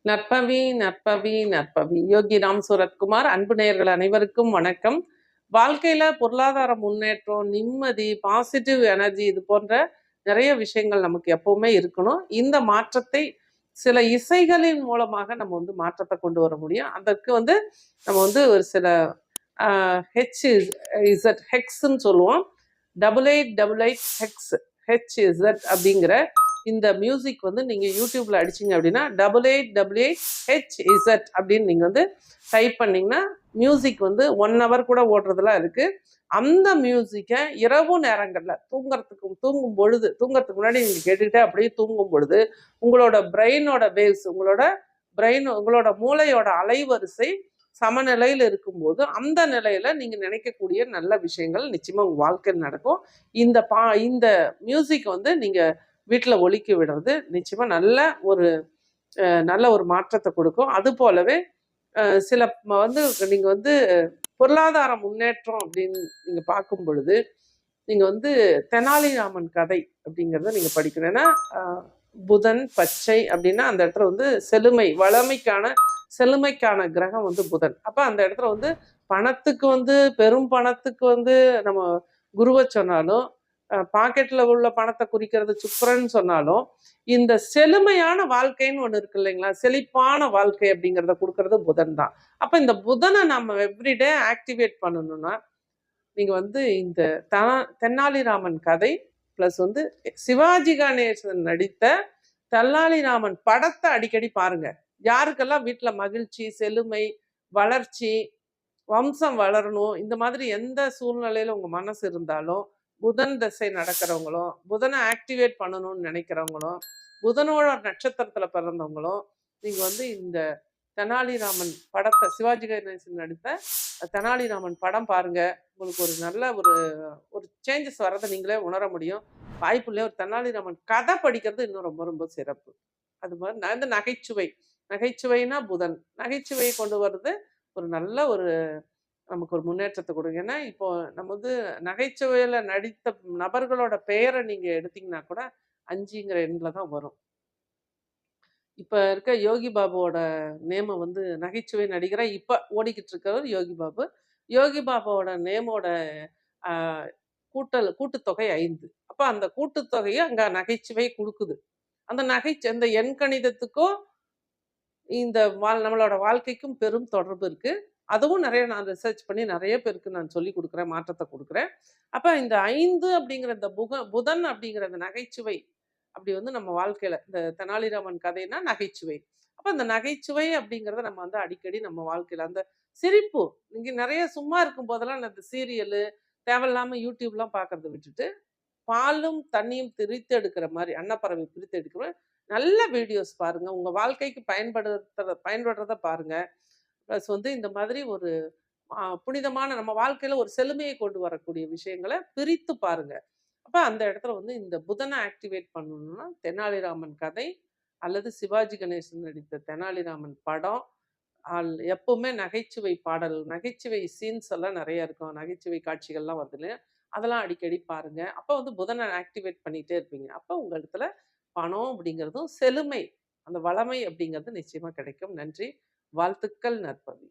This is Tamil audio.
நற்பவி நற்பவி நற்பவி யோகி ராம் சூரத்குமார். அன்பு நேயர்கள் அனைவருக்கும் வணக்கம். வாழ்க்கையில பொருளாதார முன்னேற்றம், நிம்மதி, பாசிட்டிவ் எனர்ஜி, இது போன்ற நிறைய விஷயங்கள் நமக்கு எப்பவுமே இருக்கணும். இந்த மாற்றத்தை சில இசைகளின் மூலமாக நம்ம மாற்றத்தை கொண்டு வர முடியும். அதற்கு நம்ம ஒரு சில ஹெக்ஸ்ன்னு சொல்லுவோம். 8888 ஹெக்ஸ் அப்படிங்கிற இந்த மியூசிக் நீங்கள் யூடியூப்ல அடிச்சிங்க அப்படின்னா 8888HZ அப்படின்னு நீங்கள் டைப் பண்ணிங்கன்னா மியூசிக் 1 hour கூட ஓடுறதுலாம் இருக்குது. அந்த மியூசிக்கை இரவு நேரங்களில் தூங்கும் பொழுது, தூங்குறதுக்கு முன்னாடி நீங்கள் கேட்டுக்கிட்டே அப்படியே தூங்கும் பொழுது உங்களோட பிரெயினோட வேவ்ஸ், உங்களோட மூளையோட அலைவரிசை சமநிலையில் இருக்கும்போது அந்த நிலையில நீங்க நினைக்கக்கூடிய நல்ல விஷயங்கள் நிச்சயமா உங்க வாழ்க்கையில் நடக்கும். இந்த மியூசிக் நீங்க வீட்டில் ஒலிக்க விடுறது நிச்சயமா நல்ல ஒரு மாற்றத்தை கொடுக்கும். அது போலவே சில நீங்க பொருளாதார முன்னேற்றம் அப்படின்னு நீங்க பார்க்கும் பொழுது நீங்க தெனாலிராமன் கதை அப்படிங்கிறத நீங்க படிக்கணும். ஏன்னா புதன் பச்சை அப்படின்னா அந்த இடத்துல செழுமை, செழுமைக்கான கிரகம் புதன். அப்ப அந்த இடத்துல பணத்துக்கு பெரும் பணத்துக்கு நம்ம குருவை சொன்னாலும், பாக்கெட்ல உள்ள பணத்தை குறிக்கிறது சுக்கிரன்னு சொன்னாலும், இந்த செழுமையான வாழ்க்கைன்னு ஒண்ணு இருக்கு இல்லைங்களா, செழிப்பான வாழ்க்கை அப்படிங்கிறத கொடுக்கறது புதன் தான். அப்ப இந்த புதனை நம்ம எவ்ரிடே ஆக்டிவேட் பண்ணணும்னா நீங்க இந்த தெனாலிராமன் கதை பிளஸ் சிவாஜி கணேசன் நடித்த தெனாலிராமன் படத்தை அடிக்கடி பாருங்க. யாருக்கெல்லாம் வீட்டுல மகிழ்ச்சி, செழுமை, வளர்ச்சி, வம்சம் வளரணும், இந்த மாதிரி எந்த சூழ்நிலையில உங்க மனசு இருந்தாலும், புதன் திசை நடக்கிறவங்களும், புதனை ஆக்டிவேட் பண்ணணும்னு நினைக்கிறவங்களும், புதனோட நட்சத்திரத்துல பிறந்தவங்களும் நீங்க இந்த தெனாலிராமன் படத்தை, சிவாஜி கணேசன் நடித்த தெனாலிராமன் படம் பாருங்க. உங்களுக்கு ஒரு நல்ல ஒரு சேஞ்சஸ் வர்றதை நீங்களே உணர முடியும். வாய்ப்புள்ளே ஒரு தெனாலிராமன் கதை படிக்கிறது இன்னும் ரொம்ப ரொம்ப சிறப்பு. அது மாதிரி நான் நகைச்சுவைனா புதன் நகைச்சுவையை கொண்டு வர்றது ஒரு நல்ல நமக்கு ஒரு முன்னேற்றத்தை கொடுங்க. ஏன்னா இப்போ நம்ம நகைச்சுவையில நடித்த நபர்களோட பெயரை நீங்க எடுத்தீங்கன்னா கூட 5ங்கிற எண்ணில் தான் வரும். இப்ப இருக்க யோகி பாபுவோட நேம நகைச்சுவை நடிகரா இப்ப ஓடிக்கிட்டு இருக்கிறவர் யோகி பாபு. யோகி பாபாவோட நேமோட கூட்டுத்தொகை 5. அப்ப அந்த கூட்டுத்தொகையை அங்க நகைச்சுவை கொடுக்குது. அந்த எண் கணிதத்துக்கும் நம்மளோட வாழ்க்கைக்கும் பெரும் தொடர்பு இருக்கு. அதுவும் நிறைய நான் ரிசர்ச் பண்ணி நிறைய பேருக்கு நான் சொல்லி கொடுக்குறேன், மாற்றத்தை கொடுக்குறேன். அப்ப இந்த 5 அப்படிங்கிற இந்த புதன் அப்படிங்கிற இந்த நகைச்சுவை அப்படி நம்ம வாழ்க்கையில இந்த தெனாலிராமன் கதைனா நகைச்சுவை. அப்ப அந்த நகைச்சுவை அப்படிங்கிறத நம்ம அடிக்கடி நம்ம வாழ்க்கையில அந்த சிரிப்பு, நீங்க நிறைய சும்மா இருக்கும் போதெல்லாம் அந்த சீரியலு தேவையில்லாம யூடியூப்லாம் பார்க்கறத விட்டுட்டு பாலும் தண்ணியும் பிரித்து எடுக்கிற மாதிரி, அன்னப்பறவை பிரித்து எடுக்கிற நல்ல வீடியோஸ் பாருங்க. உங்க வாழ்க்கைக்கு பயன்படுறத பாருங்க. ப்ளஸ் இந்த மாதிரி ஒரு புனிதமான நம்ம வாழ்க்கையில ஒரு செழுமையை கொண்டு வரக்கூடிய விஷயங்களை பிரித்து பாருங்க. அப்ப அந்த இடத்துல இந்த புதனை ஆக்டிவேட் பண்ணணும்னா தெனாலிராமன் கதை அல்லது சிவாஜி கணேசன் நடித்த தெனாலிராமன் படம், எப்பவுமே நகைச்சுவை பாடல், நகைச்சுவை சீன்ஸ் எல்லாம் நிறைய இருக்கும், நகைச்சுவை காட்சிகள்லாம் வருது, அதெல்லாம் அடிக்கடி பாருங்க. அப்ப புதனை ஆக்டிவேட் பண்ணிட்டே இருப்பீங்க. அப்ப உங்க இடத்துல பணம் அப்படிங்கிறதும் செழுமை, அந்த வளமை அப்படிங்கிறது நிச்சயமா கிடைக்கும். நன்றி, வாழ்த்துக்கள், நற்பவி.